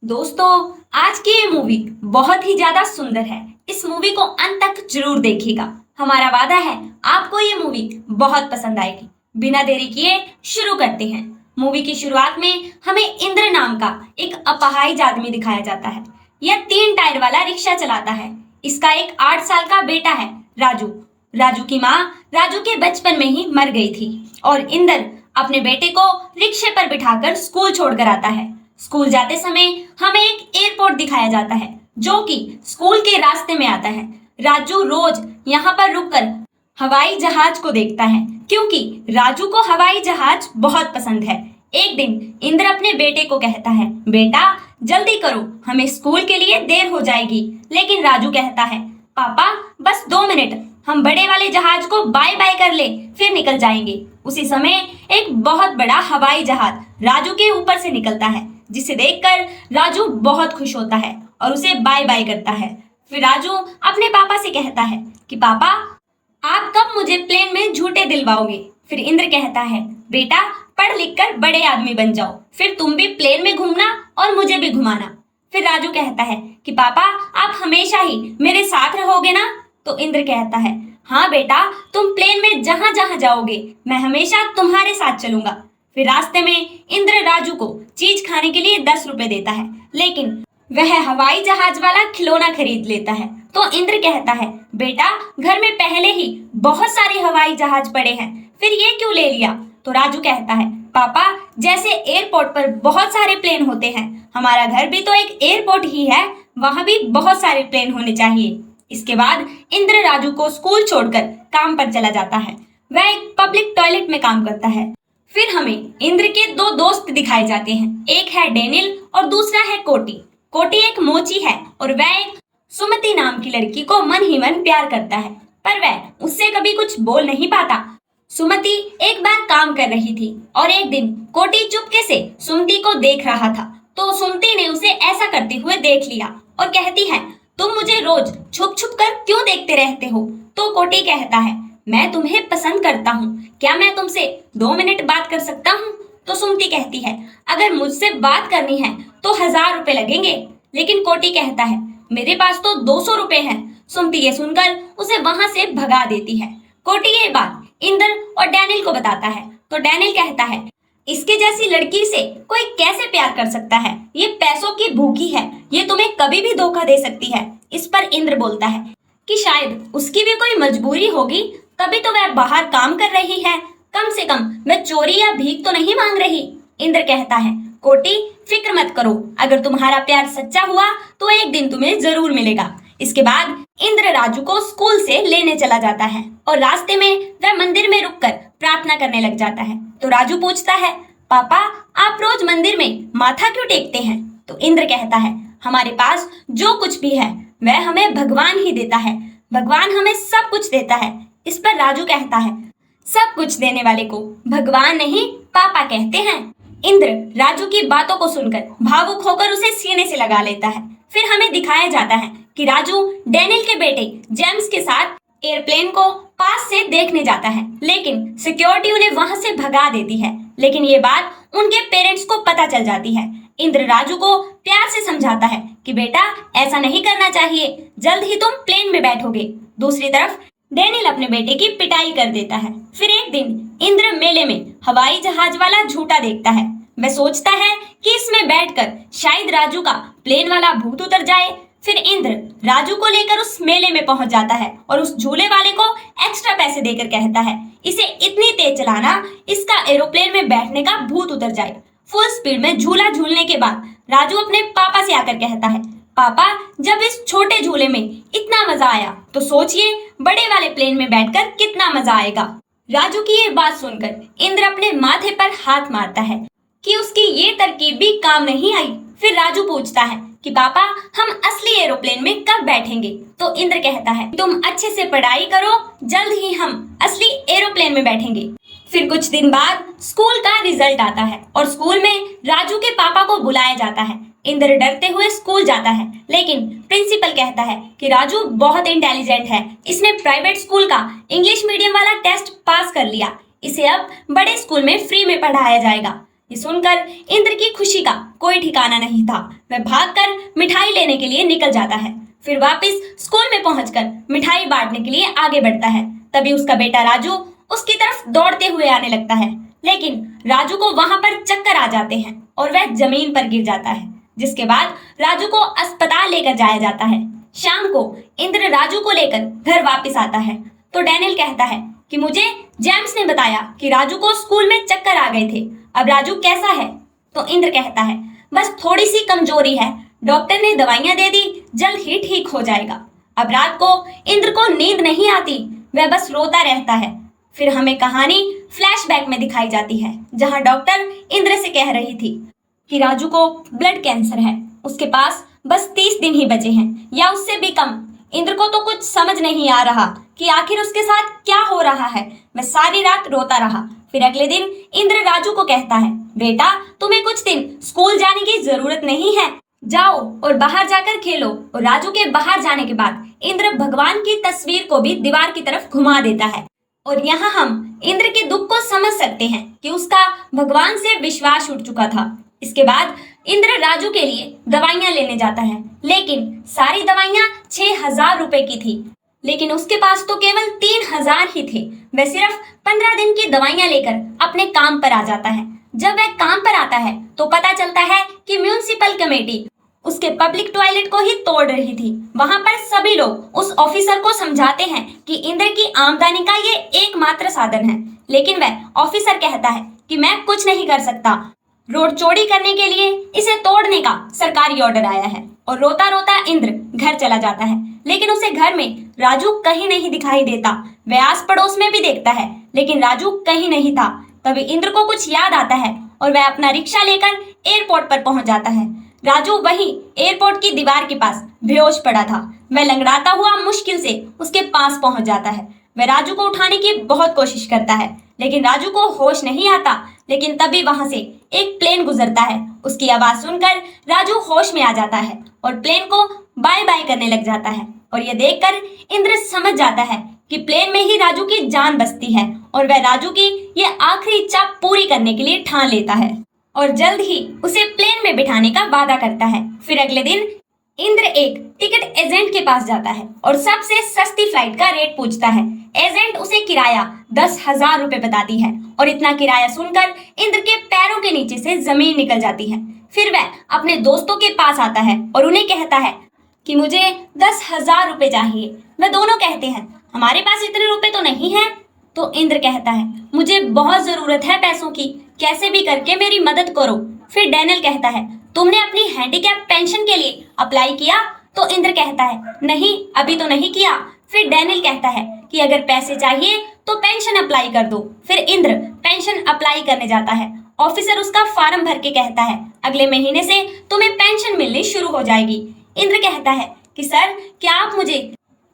दोस्तों, आज की ये मूवी बहुत ही ज्यादा सुंदर है। इस मूवी को अंत तक जरूर देखिएगा। हमारा वादा है आपको ये मूवी बहुत पसंद आएगी। बिना देरी किए शुरू करते हैं। मूवी की शुरुआत में हमें इंद्र नाम का एक अपाहिज आदमी दिखाया जाता है। यह 3 टायर वाला रिक्शा चलाता है। इसका एक 8 साल का बेटा है, राजू। राजू की माँ राजू के बचपन में ही मर गई थी और इंद्र अपने बेटे को रिक्शे पर बिठाकर स्कूल छोड़कर आता है। स्कूल जाते समय हमें एक एयरपोर्ट दिखाया जाता है जो कि स्कूल के रास्ते में आता है। राजू रोज यहाँ पर रुककर हवाई जहाज को देखता है क्योंकि राजू को हवाई जहाज बहुत पसंद है। एक दिन इंद्र अपने बेटे को कहता है, बेटा जल्दी करो, हमें स्कूल के लिए देर हो जाएगी। लेकिन राजू कहता है, पापा बस 2 मिनट, हम बड़े वाले जहाज को बाय बाय कर ले फिर निकल जाएंगे। उसी समय एक बहुत बड़ा हवाई जहाज राजू के ऊपर से निकलता है, जिसे देखकर राजू बहुत खुश होता है और उसे बाय बाय करता है। फिर राजू अपने पापा से कहता है कि पापा आप कब मुझे प्लेन में झूठे दिलवाओगे। फिर इंद्र कहता है, बेटा पढ़ लिख कर बड़े आदमी बन जाओ, फिर तुम भी प्लेन में घूमना और मुझे भी घुमाना। फिर राजू कहता है कि पापा आप हमेशा ही मेरे साथ रहोगे ना। तो इंद्र कहता है, हाँ बेटा, तुम प्लेन में जहां जहां जाओगे मैं हमेशा तुम्हारे साथ चलूंगा। फिर रास्ते में इंद्र राजू को चीज खाने के लिए 10 रुपए देता है, लेकिन वह हवाई जहाज वाला खिलौना खरीद लेता है। तो इंद्र कहता है, बेटा घर में पहले ही बहुत सारे हवाई जहाज पड़े हैं, फिर ये क्यों ले लिया। तो राजू कहता है, पापा जैसे एयरपोर्ट पर बहुत सारे प्लेन होते हैं, हमारा घर भी तो एक एयरपोर्ट ही है, वहां भी बहुत सारे प्लेन होने चाहिए। इसके बाद इंद्र राजू को स्कूल छोड़कर काम पर चला जाता है। वह एक पब्लिक टॉयलेट में काम करता है। फिर हमें इंद्र के 2 दोस्त दिखाए जाते हैं, एक है डेनिल और दूसरा है कोटी। कोटी एक मोची है और वह एक सुमति नाम की लड़की को मन ही मन प्यार करता है, पर वह उससे कभी कुछ बोल नहीं पाता। सुमति एक बार काम कर रही थी और एक दिन कोटी चुपके से सुमति को देख रहा था, तो सुमति ने उसे ऐसा करते हुए देख लिया और कहती है, तुम मुझे रोज छुप छुप कर क्यों देखते रहते हो। तो कोटी कहता है, मैं तुम्हें पसंद करता हूँ, क्या मैं तुमसे 2 मिनट बात कर सकता हूँ। तो सुमति कहती है, अगर मुझसे बात करनी है तो 1000 रुपए लगेंगे। लेकिन कोटी कहता है, मेरे पास तो 200 रुपए हैं। सुमति ये सुनकर उसे वहां से भगा देती है। कोटी ये बात इंद्र और डैनियल को बताता है, तो डैनियल कहता है, इसके जैसी लड़की से कोई कैसे प्यार कर सकता है, ये पैसों की भूखी है, ये तुम्हें कभी भी धोखा दे सकती है। इस पर इंद्र बोलता है कि शायद उसकी भी कोई मजबूरी होगी, तभी तो वह बाहर काम कर रही है, कम से कम वह चोरी या भीख तो नहीं मांग रही। इंद्र कहता है, कोटी फिक्र मत करो, अगर तुम्हारा प्यार सच्चा हुआ तो एक दिन तुम्हें जरूर मिलेगा। इसके बाद इंद्र राजू को स्कूल से लेने चला जाता है और रास्ते में वह मंदिर में रुककर प्रार्थना करने लग जाता है। तो राजू पूछता है, पापा आप रोज मंदिर में माथा क्यों टेकते हैं। तो इंद्र कहता है, हमारे पास जो कुछ भी है वह हमें भगवान ही देता है, भगवान हमें सब कुछ देता है। इस पर राजू कहता है, सब कुछ देने वाले को भगवान नहीं पापा कहते हैं। इंद्र राजू की बातों को सुनकर भावुक होकर उसे सीने से लगा लेता है। फिर हमें दिखाया जाता है कि राजू डैनियल के बेटे जेम्स के साथ एयरप्लेन को पास से देखने जाता है, लेकिन सिक्योरिटी उन्हें वहां से भगा देती है। लेकिन ये बात उनके पेरेंट्स को पता चल जाती है। इंद्र राजू को प्यार से समझाता है कि बेटा ऐसा नहीं करना चाहिए, जल्द ही तुम प्लेन में बैठोगे। दूसरी तरफ डैनियल अपने बेटे की पिटाई कर देता है। फिर एक दिन इंद्र मेले में हवाई जहाज वाला झूठा देखता है। वह सोचता है कि इसमें बैठकर शायद राजू का प्लेन वाला भूत उतर जाए। फिर इंद्र राजू को लेकर उस मेले में पहुंच जाता है और उस झूले वाले को एक्स्ट्रा पैसे देकर कहता है, इसे इतनी तेज चलाना इसका एरोप्लेन में बैठने का भूत उतर जाए। फुल स्पीड में झूला झूलने के बाद राजू अपने पापा से आकर कहता है, पापा जब इस छोटे झूले में इतना मजा आया तो सोचिए बड़े वाले प्लेन में बैठकर कितना मजा आएगा। राजू की ये बात सुनकर इंद्र अपने माथे पर हाथ मारता है कि उसकी ये तरकीब भी काम नहीं आई। फिर राजू पूछता है कि पापा हम असली एरोप्लेन में कब बैठेंगे। तो इंद्र कहता है, तुम अच्छे से पढ़ाई करो, जल्द ही हम असली एरोप्लेन में बैठेंगे। फिर कुछ दिन बाद स्कूल का रिजल्ट आता है और स्कूल में राजू के पापा को बुलाया जाता है। इंद्र डरते हुए स्कूल जाता है, लेकिन प्रिंसिपल कहता है कि राजू बहुत इंटेलिजेंट है, इसने प्राइवेट स्कूल का इंग्लिश मीडियम वाला टेस्ट पास कर लिया, इसे अब बड़े स्कूल में फ्री में पढ़ाया जाएगा। ये सुनकर इंद्र की खुशी का कोई ठिकाना नहीं था। वह भागकर मिठाई लेने के लिए निकल जाता है। फिर वापस स्कूल में पहुंचकर मिठाई बांटने के लिए आगे बढ़ता है। तभी उसका बेटा राजू उसकी तरफ दौड़ते हुए आने लगता है, लेकिन राजू को वहां पर चक्कर आ जाते हैं और वह जमीन पर गिर जाता है, जिसके बाद राजू को अस्पताल लेकर जाया जाता है। शाम को इंद्र राजू को लेकर घर वापस आता है तो डैनियल कहता है कि मुझे जेम्स ने बताया कि राजू को स्कूल में चक्कर आ गए थे, अब राजू कैसा है? तो इंद्र कहता है बस थोड़ी सी कमजोरी है, डॉक्टर ने दवाइयां दे दी, जल्द ही ठीक हो जाएगा। अब रात को इंद्र को नींद नहीं आती, वह बस रोता रहता है। फिर हमें कहानी फ्लैशबैक में दिखाई जाती है, जहां डॉक्टर इंद्र से कह रही थी कि राजू को ब्लड कैंसर है, उसके पास बस 30 दिन ही बचे हैं या उससे भी कम। इंद्र को तो कुछ समझ नहीं आ रहा कि आखिर उसके साथ क्या हो रहा है। वह सारी रात रोता रहा। फिर अगले दिन इंद्र राजू को कहता है, बेटा तुम्हें कुछ दिन स्कूल जाने की जरूरत नहीं है, जाओ और बाहर जाकर खेलो। और राजू के बाहर जाने के बाद इंद्र भगवान की तस्वीर को भी दीवार की तरफ घुमा देता है। और यहाँ हम इंद्र के दुख को समझ सकते हैं कि उसका भगवान से विश्वास उठ चुका था। इसके बाद इंद्र राजू के लिए दवाइयां लेने जाता है, लेकिन सारी दवाइयां 6,000 रुपए की थी, लेकिन उसके पास तो केवल 3,000 ही थे। वह सिर्फ 15 दिन की दवाइयां लेकर अपने काम पर आ जाता है। जब वह काम पर आता है तो पता चलता है कि म्यूनिसिपल कमेटी उसके पब्लिक टॉयलेट को ही तोड़ रही थी। वहां पर सभी लोग उस ऑफिसर को समझाते हैं कि इंद्र की आमदनी का ये एकमात्र साधन है, लेकिन वह ऑफिसर कहता है कि मैं कुछ नहीं कर सकता, रोड चौड़ी करने के लिए इसे तोड़ने का सरकारी ऑर्डर आया है। और रोता रोता इंद्र घर चला जाता है, लेकिन उसे घर में राजू कहीं नहीं दिखाई देता। वह आस पड़ोस में भी देखता है, लेकिन राजू कहीं नहीं था। तभी इंद्र को कुछ याद आता है और वह अपना रिक्शा लेकर एयरपोर्ट पर पहुंच जाता है। राजू वहीं एयरपोर्ट की दीवार के पास बेहोश पड़ा था। वह लंगड़ाता हुआ मुश्किल से उसके पास पहुंच जाता है। वह राजू को उठाने की बहुत कोशिश करता है, लेकिन राजू को होश नहीं आता। लेकिन तभी वहां से एक प्लेन गुजरता है। उसकी आवाज सुनकर राजू होश में आ जाता है और प्लेन को बाय बाय करने लग जाता है। और यह देखकर इंद्र समझ जाता है कि प्लेन में ही राजू की जान बसती है और वह राजू की ये आखिरी इच्छा पूरी करने के लिए ठान लेता है और जल्द ही उसे प्लेन में बिठाने का वादा करता है। फिर अगले दिन इंद्र एक टिकट एजेंट के पास जाता है और सबसे सस्ती फ्लाइट का रेट पूछता है। एजेंट उसे किराया 10,000 रुपए बताती है और इतना किराया सुनकर इंद्र के पैरों के नीचे से जमीन निकल जाती है। फिर वह अपने दोस्तों के पास आता है और उन्हें कहता है कि मुझे 10,000 रुपए चाहिए। वह दोनों कहते हैं हमारे पास इतने रुपए तो नहीं है। तो इंद्र कहता है मुझे बहुत जरूरत है पैसों की, कैसे भी करके मेरी मदद करो। फिर डैनियल कहता है तुमने अपनी हैंडीकैप पेंशन के लिए अप्लाई किया? तो इंद्र कहता है नहीं, अभी तो नहीं किया। फिर डैनियल कहता है कि अगर पैसे चाहिए तो पेंशन अप्लाई कर दो। फिर इंद्र पेंशन अप्लाई करने जाता है। ऑफिसर उसका फॉर्म भर के कहता है अगले महीने से तुम्हें पेंशन मिलनी शुरू हो जाएगी। इंद्र कहता है कि सर क्या आप मुझे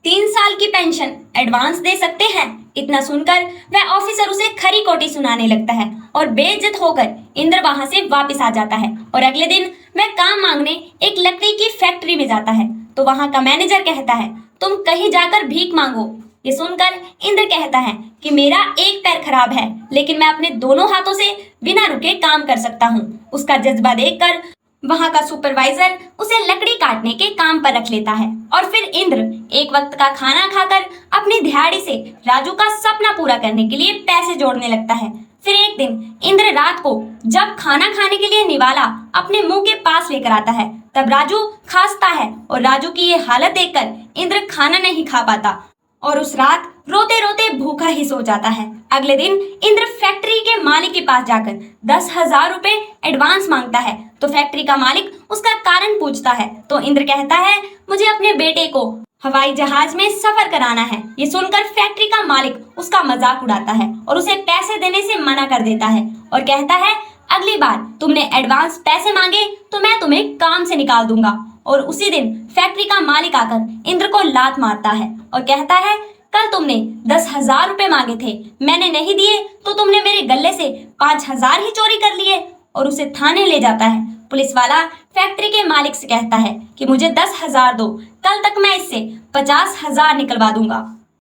3 साल की पेंशन एडवांस दे सकते हैं? इतना सुनकर वह ऑफिसर उसे खरी खोटी सुनाने लगता है और बेइज्जत होकर इंद्र वहां से वापस आ जाता है। और अगले दिन वह काम मांगने एक लकड़ी की फैक्ट्री में जाता है तो वहां का मैनेजर कहता है तुम कहीं जाकर भीख मांगो। ये सुनकर इंद्र कहता है कि मेरा एक पैर खराब है, लेकिन मैं अपने दोनों हाथों से बिना रुके काम कर सकता हूँ। उसका जज्बा देखकर वहां का सुपरवाइजर उसे लकड़ी काटने के काम पर रख लेता है। और फिर इंद्र एक वक्त का खाना खाकर अपनी दिहाड़ी से राजू का सपना पूरा करने के लिए पैसे जोड़ने लगता है। फिर एक दिन इंद्र रात को जब खाना खाने के लिए निवाला अपने मुंह के पास लेकर आता है, तब राजू खांसता है और राजू की ये हालत देखकर इंद्र खाना नहीं खा पाता और उस रात रोते रोते भूखा ही सो जाता है। अगले दिन इंद्र फैक्ट्री के मालिक के पास जाकर 10,000 रुपए एडवांस मांगता है तो फैक्ट्री का मालिक उसका कारण पूछता है। तो इंद्र कहता है मुझे अपने बेटे को हवाई जहाज में सफर कराना है। ये सुनकर फैक्ट्री का मालिक उसका मजाक उड़ाता है और उसे पैसे देने से मना कर देता है और कहता है अगली बार तुमने एडवांस पैसे मांगे तो मैं तुम्हें काम से निकाल दूंगा। और उसी दिन फैक्ट्री का मालिक आकर इंद्र को लात मारता है और कहता है कल तुमने 10,000 रुपए मांगे थे, मैंने नहीं दिए तो तुमने मेरे गले से 5,000 ही चोरी कर लिए। और उसे थाने ले जाता है। पुलिस वाला फैक्ट्री के मालिक से कहता है कि मुझे 10,000 दो, कल तक मैं इससे 50,000 निकलवा दूंगा।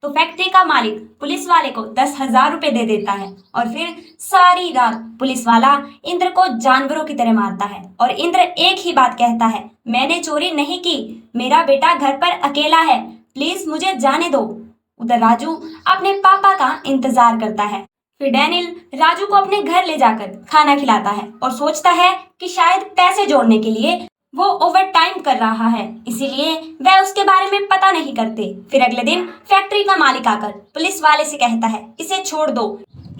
तो फैक्ट्री का मालिक पुलिस वाले को 10,000 रुपए दे देता है और फिर सारी रात पुलिस वाला इंद्र को जानवरों की तरह मारता है और इंद्र एक ही बात कहता है, मैंने चोरी नहीं की, मेरा बेटा घर पर अकेला है, प्लीज मुझे जाने दो। उधर राजू अपने पापा का इंतजार करता है। फिर डैनियल राजू को अपने घर ले जाकर खाना खिलाता है और सोचता है कि शायद पैसे जोड़ने के लिए वो ओवर टाइम कर रहा है, इसीलिए वह उसके बारे में पता नहीं करते। फिर अगले दिन फैक्ट्री का मालिक आकर पुलिस वाले से कहता है, इसे छोड़ दो,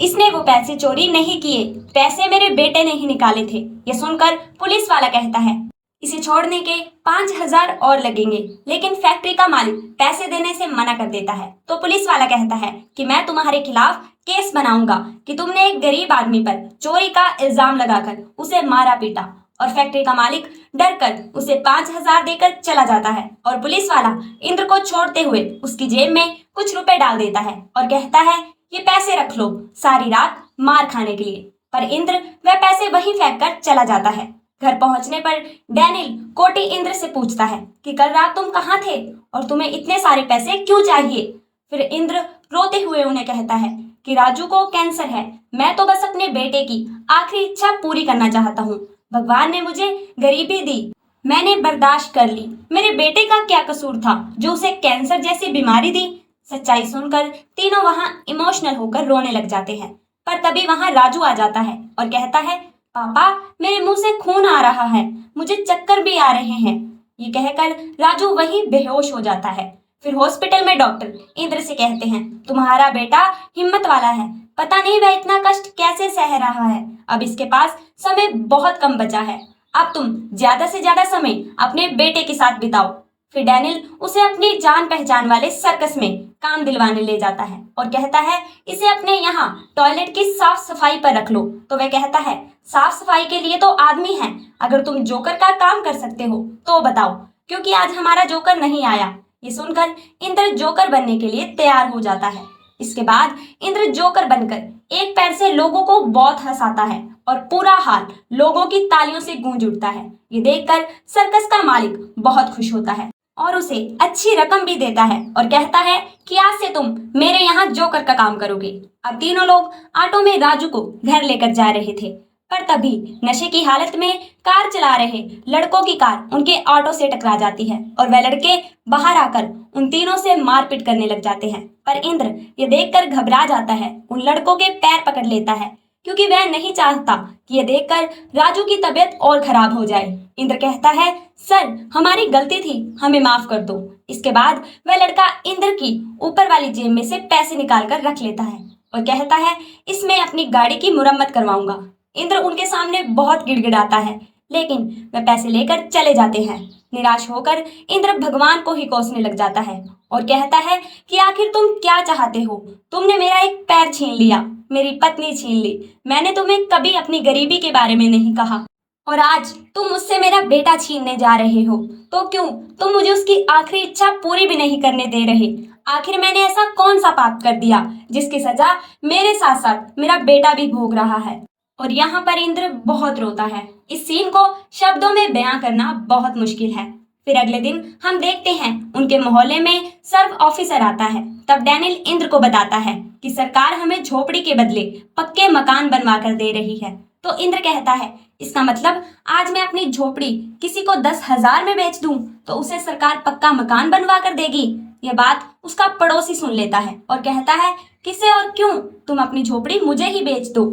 इसने वो पैसे चोरी नहीं किए, पैसे मेरे बेटे ने ही निकाले थे। ये सुनकर पुलिस वाला कहता है, इसे छोड़ने के 5,000 और लगेंगे, लेकिन फैक्ट्री का मालिक पैसे देने से मना कर देता है। तो पुलिस वाला कहता है कि मैं तुम्हारे खिलाफ केस बनाऊंगा कि तुमने एक गरीब आदमी पर चोरी का इल्जाम लगाकर उसे मारा पीटा। और फैक्ट्री का मालिक डर कर उसे 5,000 देकर चला जाता है और पुलिस वाला इंद्र को छोड़ते हुए उसकी जेब में कुछ रुपए डाल देता है और कहता है, ये पैसे रख लो सारी रात मार खाने के लिए। पर इंद्र वह पैसे वहीं फेंक कर चला जाता है। घर पहुंचने पर डैनियल कोटी इंद्र से पूछता है कि कल रात तुम कहाँ थे और तुम्हें इतने सारे पैसे क्यों चाहिए। फिर इंद्र रोते हुए उन्हें कहता है कि राजू को कैंसर है, मैं तो बस अपने बेटे की आखिरी इच्छा पूरी करना चाहता हूँ। भगवान ने मुझे गरीबी दी, मैंने बर्दाश्त कर ली, मेरे बेटे का क्या कसूर था जो उसे कैंसर जैसी बीमारी दी। सच्चाई सुनकर तीनों वहां इमोशनल होकर रोने लग जाते हैं। पर तभी वहां राजू आ जाता है और कहता है, पापा मेरे मुंह से खून आ रहा है, मुझे चक्कर भी आ रहे हैं। ये कहकर राजू वहीं बेहोश हो जाता है। फिर हॉस्पिटल में डॉक्टर इंद्र से कहते हैं, तुम्हारा बेटा हिम्मत वाला है, पता नहीं वह इतना कष्ट कैसे सह रहा है, अब इसके पास समय बहुत कम बचा है, अब तुम ज्यादा से ज्यादा समय अपने बेटे के साथ बिताओ। फिर डैनियल उसे अपनी जान पहचान वाले सर्कस में काम दिलवाने ले जाता है और कहता है, इसे अपने यहाँ टॉयलेट की साफ सफाई पर रख लो। तो वह कहता है, साफ सफाई के लिए तो आदमी है, अगर तुम जोकर का काम कर सकते हो तो बताओ, क्योंकि आज हमारा जोकर नहीं आया। ये सुनकर इंद्र जोकर बनने के लिए तैयार हो जाता है। इसके बाद इंद्र जोकर बनकर एक पैर से लोगों को बहुत हंसाता है और पूरा हाल लोगों की तालियों से गूंज उठता है। ये देखकर सर्कस का मालिक बहुत खुश होता है और उसे अच्छी रकम भी देता है और कहता है कि आज से तुम मेरे यहाँ जोकर का काम करोगे। अब तीनों लोग ऑटो में राजू को घर लेकर जा रहे थे, पर तभी नशे की हालत में कार चला रहे लड़कों की कार उनके ऑटो से टकरा जाती है और वह लड़के बाहर आकर उन तीनों से मारपीट करने लग जाते हैं। पर इंद्र ये देखकर घबरा जाता है, उन लड़कों के पैर पकड़ लेता है क्योंकि वह नहीं चाहता कि ये देखकर राजू की तबीयत और खराब हो जाए। इंद्र कहता है, सर हमारी गलती थी, हमें माफ कर दो। इसके बाद वह लड़का इंद्र की ऊपर वाली जेब में से पैसे निकाल कर रख लेता है और कहता है, इसमें अपनी गाड़ी की मुरम्मत करवाऊंगा। इंद्र उनके सामने बहुत गिड़गिड़ाता है, लेकिन वह पैसे लेकर चले जाते हैं। निराश होकर इंद्र भगवान को ही कोसने लग जाता है और कहता है कि आखिर तुम क्या चाहते हो, तुमने मेरा एक पैर छीन लिया, मेरी पत्नी छीन ली, मैंने तुम्हें कभी अपनी गरीबी के बारे में नहीं कहा और आज तुम मुझसे मेरा बेटा छीनने जा रहे हो, तो क्यों तुम मुझे उसकी आखिरी इच्छा पूरी भी नहीं करने दे रहे। आखिर मैंने ऐसा कौन सा पाप कर दिया जिसकी सजा मेरे साथ साथ मेरा बेटा भी भोग रहा है। और यहाँ पर इंद्र बहुत रोता है। इस सीन को शब्दों में बयां करना बहुत मुश्किल है। फिर अगले दिन हम देखते हैं उनके मोहल्ले में सर्व ऑफिसर आता है। तब डैनियल इंद्र को बताता है कि सरकार हमें झोपड़ी के बदले पक्के मकान बनवा कर दे रही है। तो इंद्र कहता है, इसका मतलब आज मैं अपनी झोपड़ी किसी को 10,000 में बेच दूं तो उसे सरकार पक्का मकान बनवा कर देगी। यह बात उसका पड़ोसी सुन लेता है और कहता है, किसे और क्यों, तुम अपनी झोपड़ी मुझे ही बेच दो,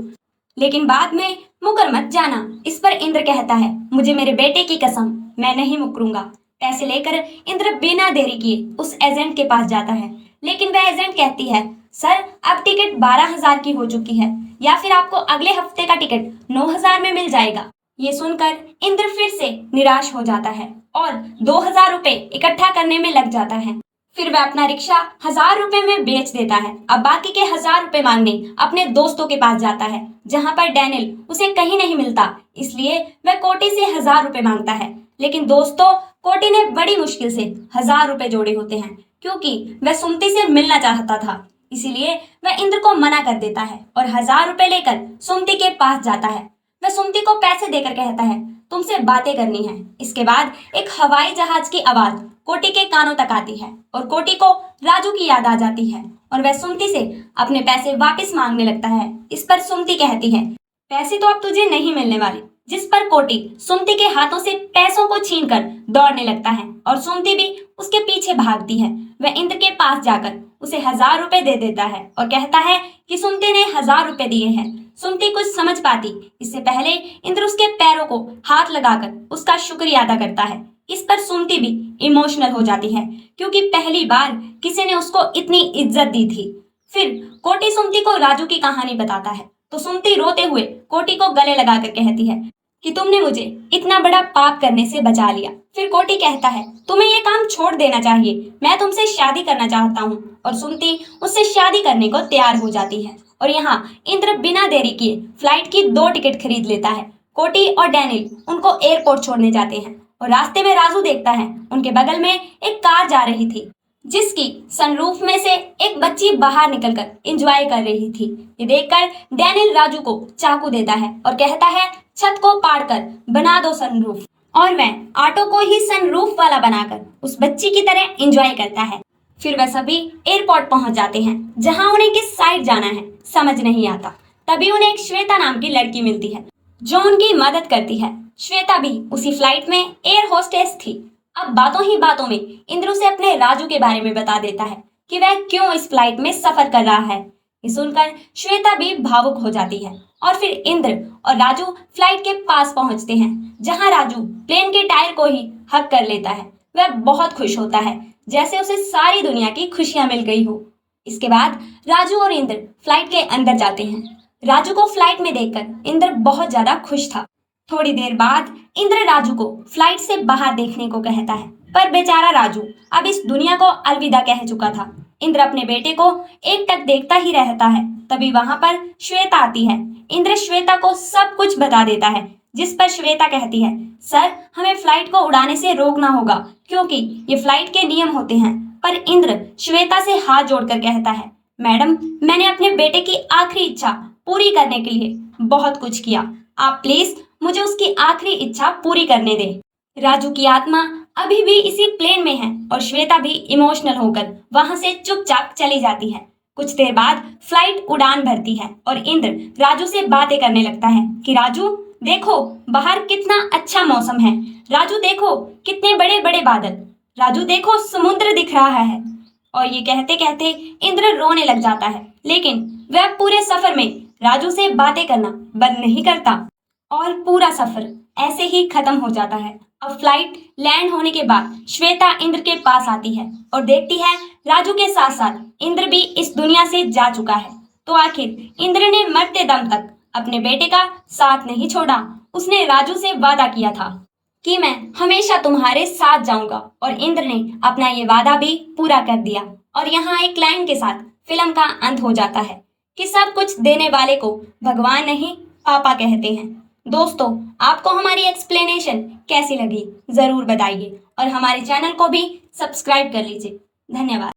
लेकिन बाद में मुकर मत जाना। इस पर इंद्र कहता है, मुझे मेरे बेटे की कसम, मैं नहीं मुकरूंगा। पैसे लेकर इंद्र बिना देरी किए उस एजेंट के पास जाता है, लेकिन वह एजेंट कहती है, सर अब टिकट 12,000 की हो चुकी है, या फिर आपको अगले हफ्ते का टिकट 9,000 में मिल जाएगा। ये सुनकर इंद्र फिर से निराश हो जाता है और 2,000 रुपए इकट्ठा करने में लग जाता है। फिर वह अपना रिक्शा 1,000 रुपए में बेच देता है। अब बाकी के 1,000 रुपए मांगने अपने दोस्तों के पास जाता है, जहां पर डैनियल उसे कहीं नहीं मिलता, इसलिए वह कोटी से 1,000 रुपए मांगता है। लेकिन दोस्तों, कोटी ने बड़ी मुश्किल से 1,000 रुपए जोड़े होते हैं, क्योंकि वह सुमति से मिलना चाहता था, इसीलिए वह इंद्र को मना कर देता है और 1,000 रुपए लेकर सुमति के पास जाता है। वह सुमति को पैसे देकर कहता है, तुमसे बातें करनी है। इसके बाद एक हवाई जहाज की आवाज कोटी के कानों तक आती है और कोटी को राजू की याद आ जाती है और वह सुमति से अपने पैसे वापस मांगने लगता है। इस पर सुमति कहती है, पैसे तो अब तुझे नहीं मिलने वाले। जिस पर कोटी सुमति के हाथों से पैसों को छीनकर दौड़ने लगता है और सुमति भी उसके पीछे भागती है। वह इंद्र के पास जाकर उसे 1000 रुपए दे देता है और कहता है कि सुमति ने 1000 रुपए दिए हैं। सुमति कुछ समझ पाती इससे पहले इंद्र उसके पैरों को हाथ लगाकर उसका शुक्रिया अदा करता है। इस पर सुमति भी इमोशनल हो जाती है क्योंकि पहली बार किसी ने उसको इतनी इज्जत दी थी। फिर कोटी सुमति को राजू की कहानी बताता है तो सुमति रोते हुए कोटी को गले लगाकर कहती है कि तुमने मुझे इतना बड़ा पाप करने से बचा लिया। फिर कोटी कहता है, तुम्हें ये काम छोड़ देना चाहिए, मैं तुमसे शादी करना चाहता हूँ। और सुमति उससे शादी करने को तैयार हो जाती है और यहाँ इंद्र बिना देरी किए फ्लाइट की 2 टिकट खरीद लेता है। कोटी और डैनियल उनको एयरपोर्ट छोड़ने जाते हैं और रास्ते में राजू देखता है उनके बगल में एक कार जा रही थी जिसकी सनरूफ में से एक बच्ची बाहर निकलकर एंजॉय कर रही थी। ये देखकर डैनियल राजू को चाकू देता है और कहता है, छत को पाड़कर बना दो सनरूफ। और वह ऑटो को ही सनरूफ वाला बनाकर उस बच्ची की तरह एंजॉय करता है। फिर वह सभी एयरपोर्ट पहुंच जाते हैं जहां उन्हें किस साइड जाना है समझ नहीं आता। तभी उन्हें एक श्वेता नाम की लड़की मिलती है जो उनकी मदद करती है। श्वेता भी उसी फ्लाइट में एयर होस्टेस थी। अब बातों ही बातों में इंद्र उसे अपने राजू के बारे में बता देता है कि वह क्यों इस फ्लाइट में सफर कर रहा है। ये सुनकर श्वेता भी भावुक हो जाती है और फिर इंद्र और राजू फ्लाइट के पास पहुंचते हैं जहां राजू प्लेन के टायर को ही हक कर लेता है। वह बहुत खुश होता है जैसे उसे सारी दुनिया की खुशियां मिल गई हो। इसके बाद राजू और इंद्र फ्लाइट के अंदर जाते हैं। राजू को फ्लाइट में देखकर इंद्र बहुत ज्यादा खुश था। थोड़ी देर बाद इंद्र राजू को फ्लाइट से बाहर देखने को कहता है पर बेचारा राजू अब इस दुनिया को अलविदा कह चुका था। इंद्र अपने बेटे को एकटक देखता ही रहता है। तभी वहां पर श्वेता आती है। इंद्र श्वेता को सब कुछ बता देता है जिस पर श्वेता कहती है, सर हमें फ्लाइट को उड़ाने से रोकना होगा क्योंकि ये फ्लाइट के नियम होते हैं। पर इंद्र श्वेता से हाथ जोड़कर कहता है, मैडम मैंने अपने बेटे की आखिरी इच्छा पूरी करने के लिए बहुत कुछ किया, आप प्लीज मुझे उसकी आखिरी इच्छा पूरी करने दें। राजू की आत्मा अभी भी इसी प्लेन में है और श्वेता भी इमोशनल होकर वहां से चुपचाप चली जाती है। कुछ देर बाद फ्लाइट उड़ान भरती है और इंद्र राजू से बातें करने लगता है कि राजू देखो बाहर कितना अच्छा मौसम है, राजू देखो कितने बड़े बड़े बादल, राजू देखो समुद्र दिख रहा है। और ये कहते कहते इंद्र रोने लग जाता है लेकिन वह पूरे सफर में राजू से बातें करना बंद नहीं करता और पूरा सफर ऐसे ही खत्म हो जाता है। अब फ्लाइट लैंड होने के बाद श्वेता इंद्र के पास आती है और देखती है राजू के साथ साथ इंद्र भी इस दुनिया से जा चुका है। तो आखिर इंद्र ने मरते दम तक अपने बेटे का साथ नहीं छोड़ा। उसने राजू से वादा किया था कि मैं हमेशा तुम्हारे साथ जाऊंगा और इंद्र ने अपना ये वादा भी पूरा कर दिया। और यहाँ एक लाइन के साथ फिल्म का अंत हो जाता है कि सब कुछ देने वाले को भगवान नहीं पापा कहते हैं। दोस्तों आपको हमारी एक्सप्लेनेशन कैसी लगी जरूर बताइए और हमारे चैनल को भी सब्सक्राइब कर लीजिए। धन्यवाद।